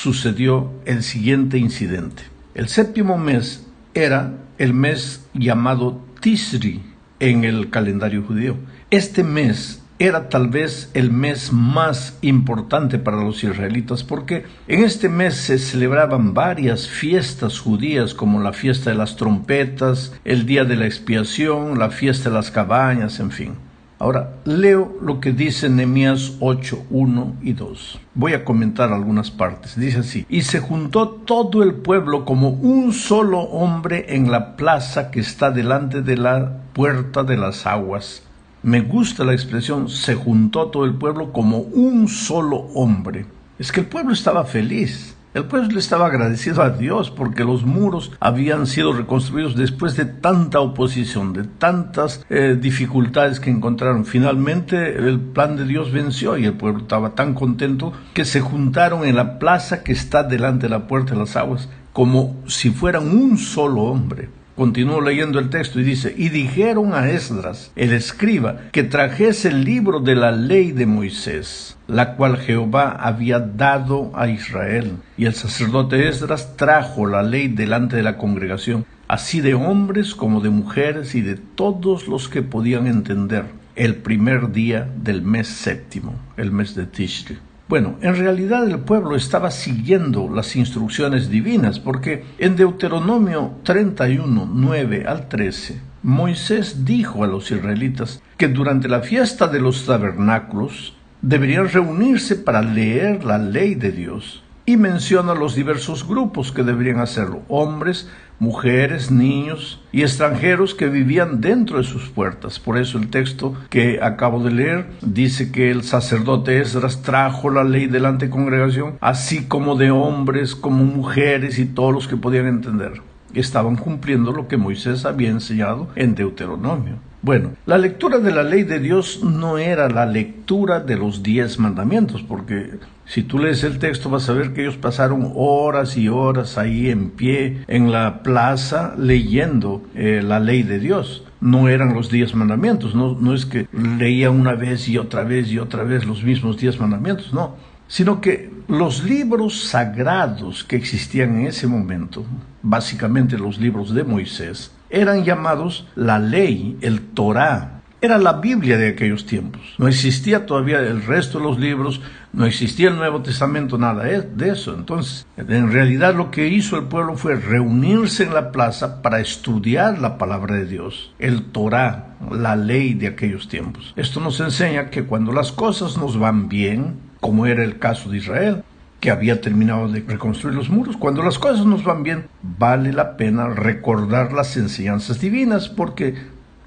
sucedió el siguiente incidente. El séptimo mes era el mes llamado Tishri en el calendario judío. Este mes era tal vez el mes más importante para los israelitas porque en este mes se celebraban varias fiestas judías como la fiesta de las trompetas, el día de la expiación, la fiesta de las cabañas, en fin. Ahora, leo lo que dice Nehemías 8, 1 y 2. Voy a comentar algunas partes. Dice así: y se juntó todo el pueblo como un solo hombre en la plaza que está delante de la puerta de las aguas. Me gusta la expresión, se juntó todo el pueblo como un solo hombre. Es que el pueblo estaba feliz. El pueblo estaba agradecido a Dios porque los muros habían sido reconstruidos después de tanta oposición, de tantas dificultades que encontraron. Finalmente el plan de Dios venció y el pueblo estaba tan contento que se juntaron en la plaza que está delante de la puerta de las aguas como si fueran un solo hombre. Continúo leyendo el texto y dice: y dijeron a Esdras, el escriba, que trajese el libro de la ley de Moisés, la cual Jehová había dado a Israel. Y el sacerdote Esdras trajo la ley delante de la congregación, así de hombres como de mujeres y de todos los que podían entender, el primer día del mes séptimo, el mes de Tishri. Bueno, en realidad el pueblo estaba siguiendo las instrucciones divinas, porque en Deuteronomio 31, 9 al 13, Moisés dijo a los israelitas que durante la fiesta de los tabernáculos deberían reunirse para leer la ley de Dios, y menciona los diversos grupos que deberían hacerlo: hombres, mujeres, niños y extranjeros que vivían dentro de sus puertas. Por eso el texto que acabo de leer dice que el sacerdote Esdras trajo la ley delante de la congregación, así como de hombres, como mujeres y todos los que podían entender. Estaban cumpliendo lo que Moisés había enseñado en Deuteronomio. Bueno, la lectura de la ley de Dios no era la lectura de los 10 mandamientos, porque si tú lees el texto vas a ver que ellos pasaron horas y horas ahí en pie en la plaza leyendo la ley de Dios. No eran los 10 mandamientos, no es que leían una vez y otra vez y otra vez los mismos 10 mandamientos, no, sino que los libros sagrados que existían en ese momento, básicamente los libros de Moisés, eran llamados la ley, el Torá. Era la Biblia de aquellos tiempos. No existía todavía el resto de los libros, no existía el Nuevo Testamento, nada de eso. Entonces, en realidad lo que hizo el pueblo fue reunirse en la plaza para estudiar la palabra de Dios, el Torá, la ley de aquellos tiempos. Esto nos enseña que cuando las cosas nos van bien, como era el caso de Israel, que había terminado de reconstruir los muros, cuando las cosas nos van bien, vale la pena recordar las enseñanzas divinas, porque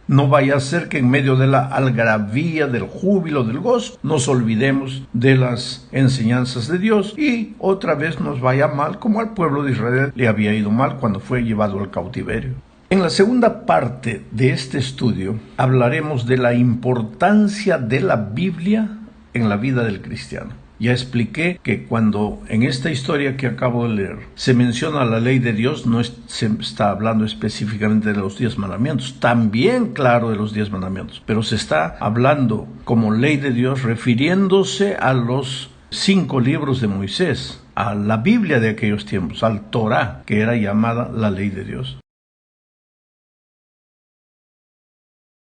no vaya a ser que en medio de la algarabía, del júbilo, del gozo, nos olvidemos de las enseñanzas de Dios y otra vez nos vaya mal, como al pueblo de Israel le había ido mal cuando fue llevado al cautiverio. En la segunda parte de este estudio hablaremos de la importancia de la Biblia en la vida del cristiano. Ya expliqué que cuando en esta historia que acabo de leer se menciona la ley de Dios, no se está hablando específicamente de los 10 mandamientos, también claro de los 10 mandamientos, pero se está hablando como ley de Dios refiriéndose a los 5 libros de Moisés, a la Biblia de aquellos tiempos, al Torá, que era llamada la ley de Dios.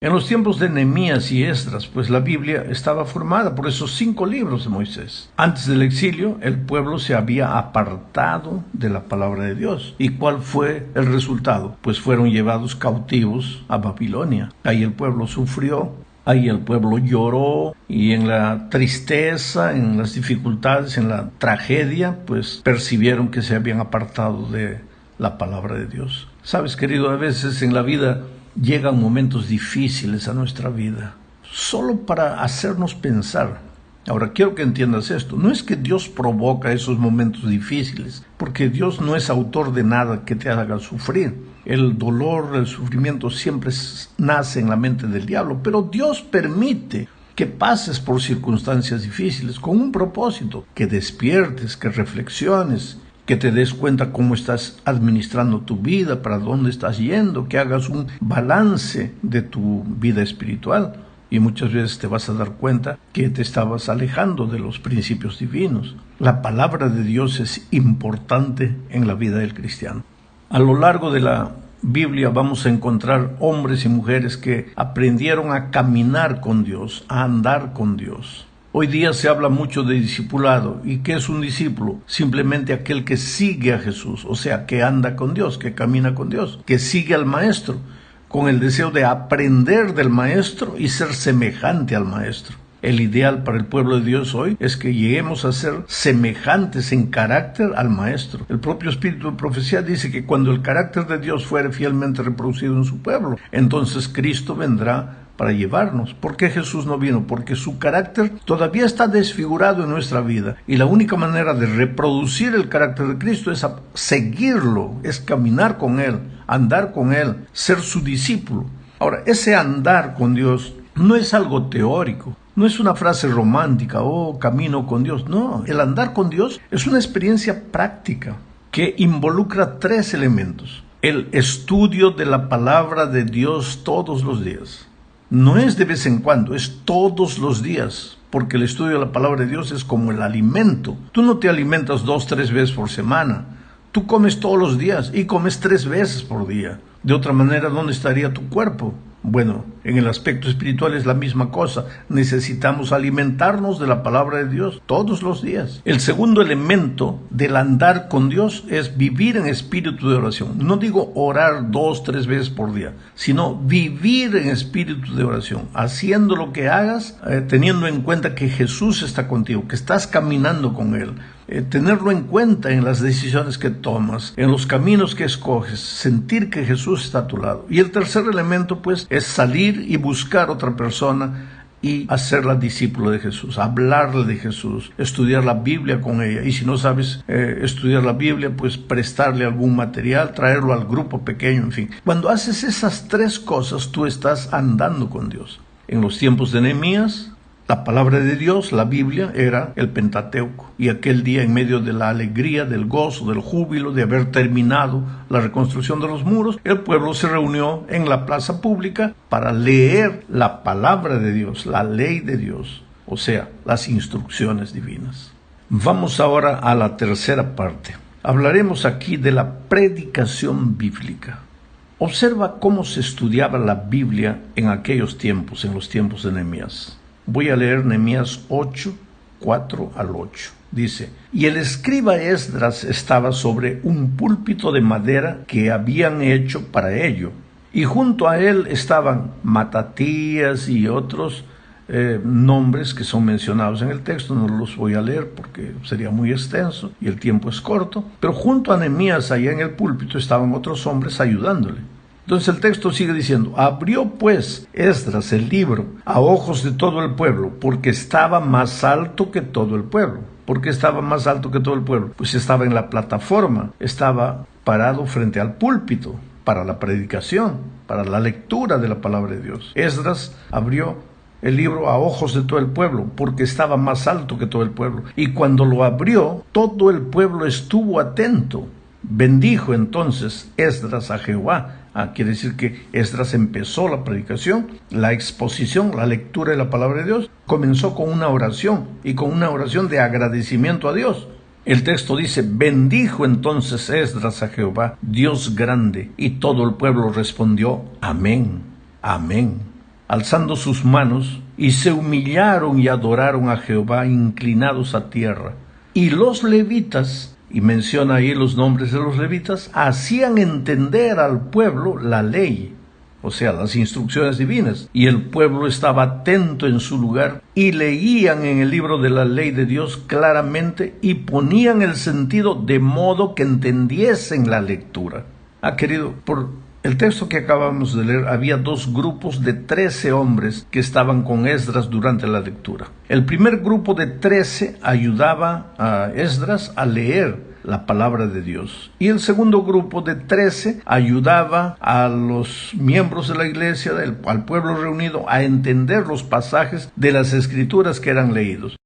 En los tiempos de Nehemías y Esdras, pues la Biblia estaba formada por esos 5 libros de Moisés. Antes del exilio, el pueblo se había apartado de la palabra de Dios. ¿Y cuál fue el resultado? Pues fueron llevados cautivos a Babilonia. Ahí el pueblo sufrió, ahí el pueblo lloró, y en la tristeza, en las dificultades, en la tragedia, pues percibieron que se habían apartado de la palabra de Dios. Sabes, querido, a veces en la vida llegan momentos difíciles a nuestra vida, solo para hacernos pensar. Ahora, quiero que entiendas esto. No es que Dios provoca esos momentos difíciles, porque Dios no es autor de nada que te haga sufrir. El dolor, el sufrimiento siempre nace en la mente del diablo, pero Dios permite que pases por circunstancias difíciles con un propósito, que despiertes, que reflexiones, que te des cuenta cómo estás administrando tu vida, para dónde estás yendo, que hagas un balance de tu vida espiritual. y muchas veces te vas a dar cuenta que te estabas alejando de los principios divinos. La palabra de Dios es importante en la vida del cristiano. A lo largo de la Biblia vamos a encontrar hombres y mujeres que aprendieron a caminar con Dios, a andar con Dios. Hoy día se habla mucho de discipulado. ¿Y qué es un discípulo? Simplemente aquel que sigue a Jesús, o sea, que anda con Dios, que camina con Dios, que sigue al Maestro, con el deseo de aprender del Maestro y ser semejante al Maestro. El ideal para el pueblo de Dios hoy es que lleguemos a ser semejantes en carácter al Maestro. El propio Espíritu de Profecía dice que cuando el carácter de Dios fuere fielmente reproducido en su pueblo, entonces Cristo vendrá para llevarnos. ¿Por qué Jesús no vino? Porque su carácter todavía está desfigurado en nuestra vida. Y la única manera de reproducir el carácter de Cristo es seguirlo, es caminar con Él, andar con Él, ser su discípulo. Ahora, ese andar con Dios no es algo teórico. No es una frase romántica, camino con Dios. No, el andar con Dios es una experiencia práctica que involucra 3 elementos. El estudio de la palabra de Dios todos los días. No es de vez en cuando, es todos los días, porque el estudio de la palabra de Dios es como el alimento. Tú no te alimentas 2-3 veces por semana. Tú comes todos los días y comes 3 veces por día. De otra manera, ¿dónde estaría tu cuerpo? Bueno, en el aspecto espiritual es la misma cosa. Necesitamos alimentarnos de la palabra de Dios todos los días. El segundo elemento del andar con Dios es vivir en espíritu de oración. No digo orar 2-3 veces por día, sino vivir en espíritu de oración, haciendo lo que hagas, teniendo en cuenta que Jesús está contigo, que estás caminando con Él. Tenerlo en cuenta en las decisiones que tomas, en los caminos que escoges, sentir que Jesús está a tu lado. Y el tercer elemento, pues, es salir y buscar otra persona y hacerla discípulo de Jesús, hablarle de Jesús, estudiar la Biblia con ella. Y si no sabes estudiar la Biblia, pues prestarle algún material, traerlo al grupo pequeño, en fin. Cuando haces esas 3 cosas, tú estás andando con Dios. En los tiempos de Nehemías, la palabra de Dios, la Biblia, era el Pentateuco. Y aquel día, en medio de la alegría, del gozo, del júbilo de haber terminado la reconstrucción de los muros, el pueblo se reunió en la plaza pública para leer la palabra de Dios, la ley de Dios, o sea, las instrucciones divinas. Vamos ahora a la tercera parte. Hablaremos aquí de la predicación bíblica. Observa cómo se estudiaba la Biblia en aquellos tiempos, en los tiempos de Nehemías. Voy a leer Nehemías 8, 4 al 8. Dice: y el escriba Esdras estaba sobre un púlpito de madera que habían hecho para ello, y junto a él estaban Matatías y otros nombres que son mencionados en el texto. No los voy a leer porque sería muy extenso y el tiempo es corto, pero junto a Nehemías allá en el púlpito estaban otros hombres ayudándole. Entonces el texto sigue diciendo: abrió pues Esdras el libro a ojos de todo el pueblo, porque estaba más alto que todo el pueblo. ¿Por qué estaba más alto que todo el pueblo? Pues estaba en la plataforma, estaba parado frente al púlpito para la predicación, para la lectura de la palabra de Dios. Esdras abrió el libro a ojos de todo el pueblo, porque estaba más alto que todo el pueblo. Y cuando lo abrió, todo el pueblo estuvo atento. Bendijo entonces Esdras a Jehová. Quiere decir que Esdras empezó la predicación, la exposición, la lectura de la palabra de Dios. Comenzó con una oración, y con una oración de agradecimiento a Dios. El texto dice: bendijo entonces Esdras a Jehová, Dios grande, y todo el pueblo respondió: amén, amén, alzando sus manos, y se humillaron y adoraron a Jehová, inclinados a tierra. Y los levitas, y menciona ahí los nombres de los levitas, hacían entender al pueblo la ley, o sea, las instrucciones divinas, y el pueblo estaba atento en su lugar, y leían en el libro de la ley de Dios claramente, y ponían el sentido de modo que entendiesen la lectura. Querido, por el texto que acabamos de leer, había 2 grupos de 13 hombres que estaban con Esdras durante la lectura. El primer grupo de 13 ayudaba a Esdras a leer la palabra de Dios, y el segundo grupo de 13 ayudaba a los miembros de la iglesia, al pueblo reunido, a entender los pasajes de las escrituras que eran leídos.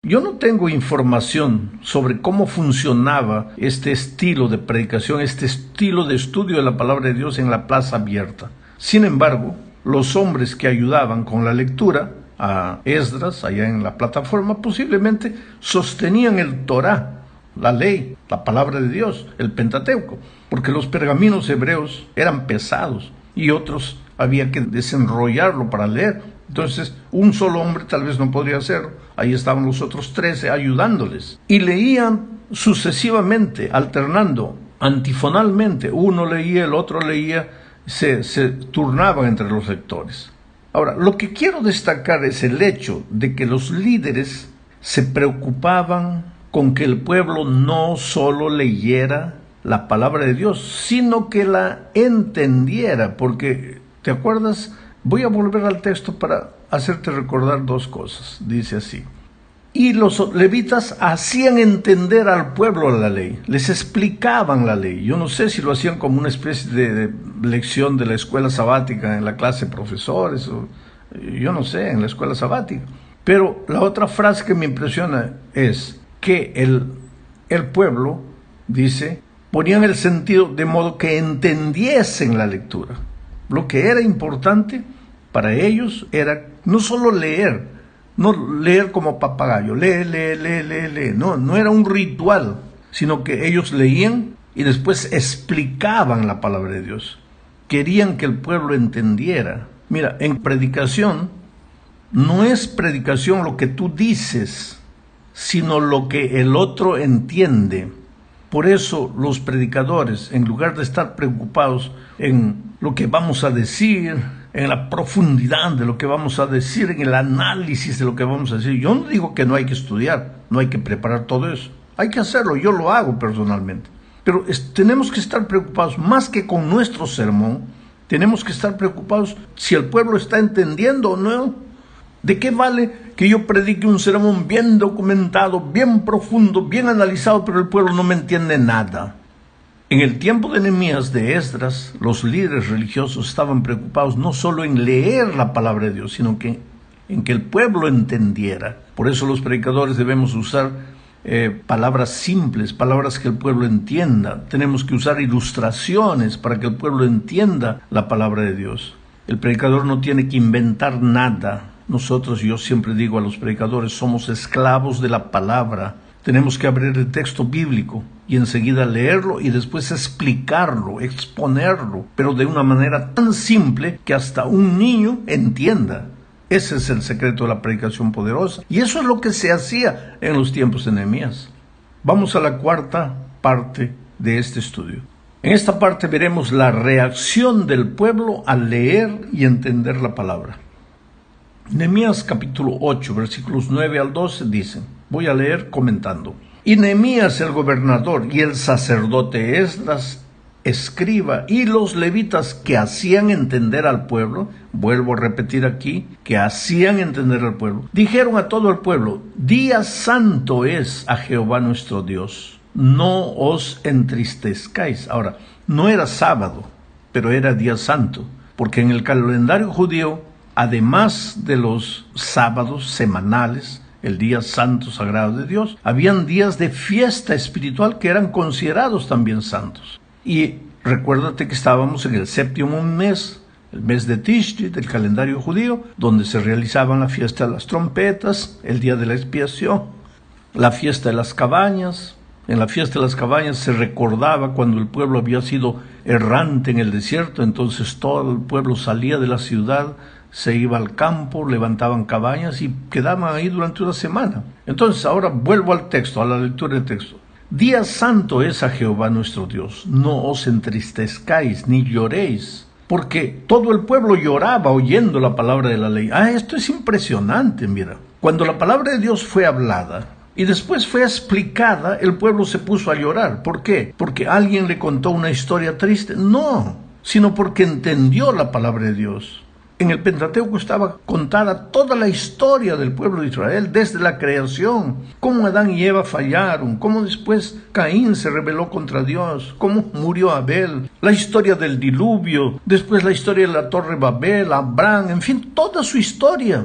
Yo no tengo información sobre cómo funcionaba este estilo de predicación, este estilo de estudio de la palabra de Dios en la plaza abierta. Sin embargo, los hombres que ayudaban con la lectura a Esdras, allá en la plataforma, posiblemente sostenían el Torá, la ley, la palabra de Dios, el Pentateuco, porque los pergaminos hebreos eran pesados y otros había que desenrollarlo para leer. Entonces, un solo hombre tal vez no podría hacerlo. Ahí estaban los otros 13 ayudándoles. Y leían sucesivamente, alternando, antifonalmente. Uno leía, el otro leía, se turnaban entre los lectores. Ahora, lo que quiero destacar es el hecho de que los líderes se preocupaban con que el pueblo no solo leyera la palabra de Dios, sino que la entendiera, porque, ¿te acuerdas? Voy a volver al texto para hacerte recordar dos cosas. Dice así: y los levitas hacían entender al pueblo la ley, les explicaban la ley. Yo no sé si lo hacían como una especie de lección de la escuela sabática en la clase de profesores, o yo no sé, en la escuela sabática. Pero la otra frase que me impresiona es que el pueblo, dice, ponían el sentido de modo que entendiesen la lectura. Lo que era importante para ellos era no solo leer, no leer como papagayo, lee. No era un ritual, sino que ellos leían y después explicaban la palabra de Dios. Querían que el pueblo entendiera. Mira, en predicación, no es predicación lo que tú dices, sino lo que el otro entiende. Por eso los predicadores, en lugar de estar preocupados en lo que vamos a decir, en la profundidad de lo que vamos a decir, en el análisis de lo que vamos a decir. Yo no digo que no hay que estudiar, no hay que preparar todo eso. Hay que hacerlo, yo lo hago personalmente. Pero tenemos que estar preocupados más que con nuestro sermón. Tenemos que estar preocupados si el pueblo está entendiendo o no. ¿De qué vale que yo predique un sermón bien documentado, bien profundo, bien analizado, pero el pueblo no me entiende nada? En el tiempo de Nehemías, de Esdras, los líderes religiosos estaban preocupados no solo en leer la palabra de Dios, sino en que el pueblo entendiera. Por eso los predicadores debemos usar palabras simples, palabras que el pueblo entienda. Tenemos que usar ilustraciones para que el pueblo entienda la palabra de Dios. El predicador no tiene que inventar nada. Nosotros, yo siempre digo a los predicadores, somos esclavos de la palabra. Tenemos que abrir el texto bíblico y enseguida leerlo y después explicarlo, exponerlo, pero de una manera tan simple que hasta un niño entienda. Ese es el secreto de la predicación poderosa. Y eso es lo que se hacía en los tiempos de Nehemías. Vamos a la cuarta parte de este estudio. En esta parte veremos la reacción del pueblo al leer y entender la palabra. Nehemías capítulo 8, versículos 9 al 12 dicen, voy a leer comentando. Y Nehemías el gobernador y el sacerdote Esdras, escriba, y los levitas que hacían entender al pueblo, vuelvo a repetir aquí, que hacían entender al pueblo, dijeron a todo el pueblo, día santo es a Jehová nuestro Dios, no os entristezcáis. Ahora, no era sábado, pero era día santo, porque en el calendario judío, además de los sábados semanales, el día santo sagrado de Dios, habían días de fiesta espiritual que eran considerados también santos. Y recuérdate que estábamos en el séptimo mes, el mes de Tishri, del calendario judío, donde se realizaban la fiesta de las trompetas, el día de la expiación, la fiesta de las cabañas. En la fiesta de las cabañas se recordaba cuando el pueblo había sido errante en el desierto, entonces todo el pueblo salía de la ciudad, se iba al campo, levantaban cabañas y quedaban ahí durante una semana. Entonces ahora vuelvo al texto, a la lectura del texto. Día santo es a Jehová nuestro Dios, no os entristezcáis ni lloréis, porque todo el pueblo lloraba oyendo la palabra de la ley. Esto es impresionante, mira. Cuando la palabra de Dios fue hablada y después fue explicada, el pueblo se puso a llorar. ¿Por qué? ¿Porque alguien le contó una historia triste? No, sino porque entendió la palabra de Dios. En el Pentateuco estaba contada toda la historia del pueblo de Israel, desde la creación, cómo Adán y Eva fallaron, cómo después Caín se rebeló contra Dios, cómo murió Abel, la historia del diluvio, después la historia de la Torre Babel, Abraham, en fin, toda su historia.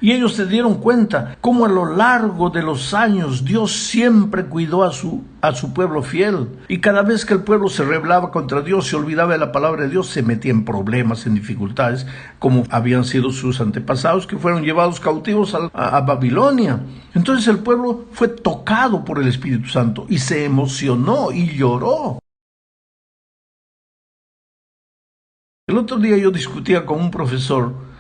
Y ellos se dieron cuenta cómo a lo largo de los años Dios siempre cuidó a su pueblo fiel. Y cada vez que el pueblo se rebelaba contra Dios, se olvidaba de la palabra de Dios, se metía en problemas, en dificultades, como habían sido sus antepasados que fueron llevados cautivos a Babilonia. Entonces el pueblo fue tocado por el Espíritu Santo y se emocionó y lloró. El otro día yo discutía con un profesor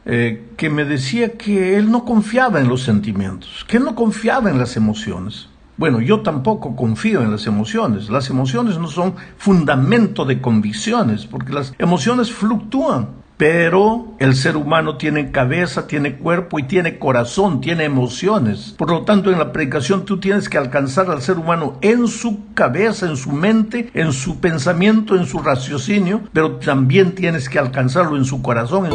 que me decía que él no confiaba en los sentimientos, que él no confiaba en las emociones. Bueno, yo tampoco confío en las emociones. Las emociones no son fundamento de convicciones, porque las emociones fluctúan. Pero el ser humano tiene cabeza, tiene cuerpo y tiene corazón, tiene emociones. Por lo tanto, en la predicación tú tienes que alcanzar al ser humano en su cabeza, en su mente, en su pensamiento, en su raciocinio, pero también tienes que alcanzarlo en su corazón.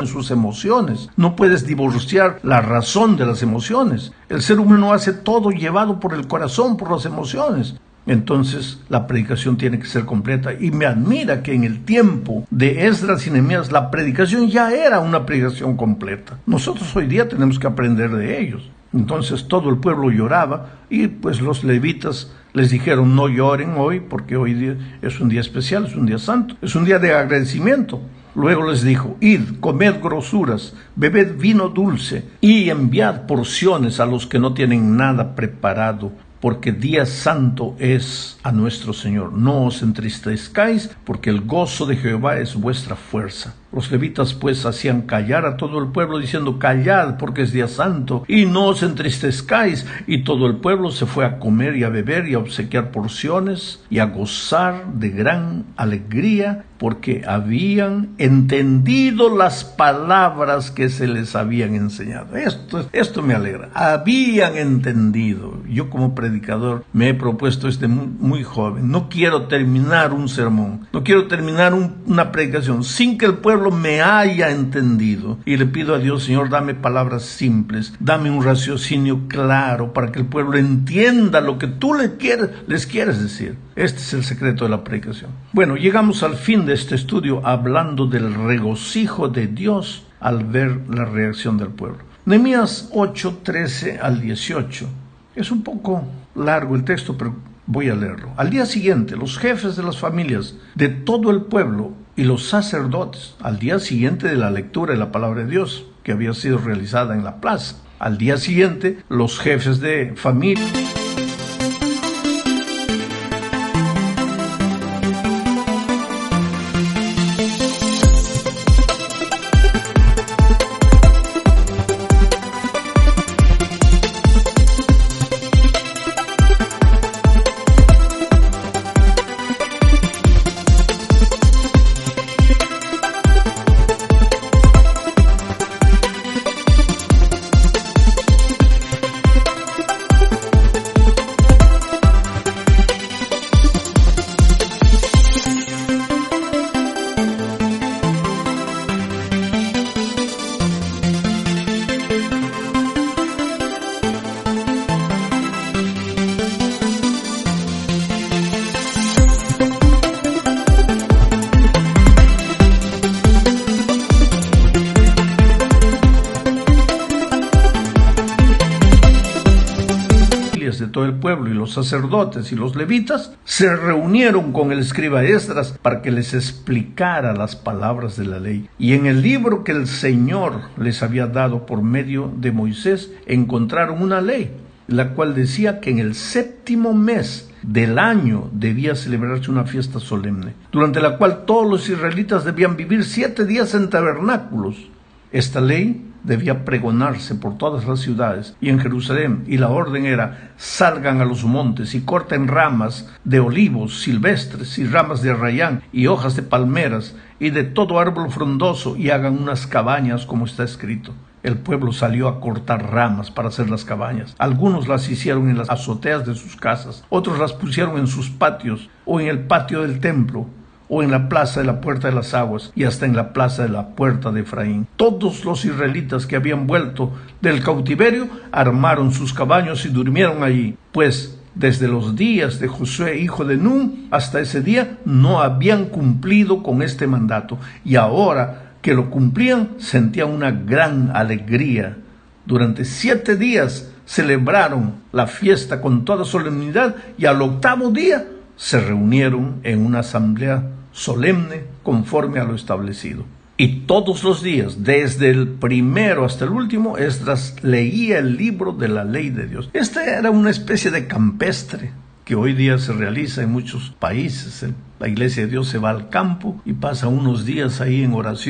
Sus emociones. No puedes divorciar la razón de las emociones. El ser humano hace todo llevado por el corazón, por las emociones. Entonces la predicación tiene que ser completa. Y me admira que en el tiempo de Esdras y Nehemías la predicación ya era una predicación completa. Nosotros hoy día tenemos que aprender de ellos. Entonces todo el pueblo lloraba y pues los levitas les dijeron: no lloren hoy, porque hoy día es un día especial, es un día santo, es un día de agradecimiento. Luego les dijo: id, comed grosuras, bebed vino dulce y enviad porciones a los que no tienen nada preparado, porque día santo es a nuestro Señor. No os entristezcáis, porque el gozo de Jehová es vuestra fuerza. Los levitas pues hacían callar a todo el pueblo, diciendo: callad, porque es día santo, y no os entristezcáis. Y todo el pueblo se fue a comer y a beber y a obsequiar porciones y a gozar de gran alegría, porque habían entendido las palabras que se les habían enseñado. Esto me alegra. Habían entendido. Yo como predicador me he propuesto muy joven. No quiero terminar un sermón, no quiero terminar una predicación sin que el pueblo me haya entendido. Y le pido a Dios: Señor, dame palabras simples, dame un raciocinio claro para que el pueblo entienda lo que tú les quieres decir. Este es el secreto de la predicación. Bueno, llegamos al fin de este estudio hablando del regocijo de Dios al ver la reacción del pueblo. Nehemías 8, 13 al 18. Es un poco largo el texto, pero voy a leerlo. Al día siguiente, los jefes de las familias de todo el pueblo y los sacerdotes, al día siguiente de la lectura de la palabra de Dios, que había sido realizada en la plaza, al día siguiente, los jefes de familia familias de todo el pueblo y los sacerdotes y los levitas se reunieron con el escriba Esdras para que les explicara las palabras de la ley. Y en el libro que el Señor les había dado por medio de Moisés encontraron una ley, la cual decía que en el 7º mes del año debía celebrarse una fiesta solemne, durante la cual todos los israelitas debían vivir 7 días en tabernáculos. Esta ley debía pregonarse por todas las ciudades y en Jerusalén, y la orden era: salgan a los montes y corten ramas de olivos silvestres y ramas de arrayán y hojas de palmeras y de todo árbol frondoso y hagan unas cabañas como está escrito. El pueblo salió a cortar ramas para hacer las cabañas. Algunos las hicieron en las azoteas de sus casas, otros las pusieron en sus patios o en el patio del templo, o en la plaza de la puerta de las aguas, y hasta en la plaza de la puerta de Efraín. Todos los israelitas que habían vuelto del cautiverio armaron sus cabañas y durmieron allí, pues desde los días de Josué hijo de Nun hasta ese día no habían cumplido con este mandato, y ahora que lo cumplían sentían una gran alegría. Durante 7 días celebraron la fiesta con toda solemnidad, y al 8º día se reunieron en una asamblea solemne conforme a lo establecido. Y todos los días, desde el primero hasta el último, Esdras leía el libro de la ley de Dios. Esta era una especie de campestre que hoy día se realiza en muchos países. La Iglesia de Dios se va al campo y pasa unos días ahí en oración.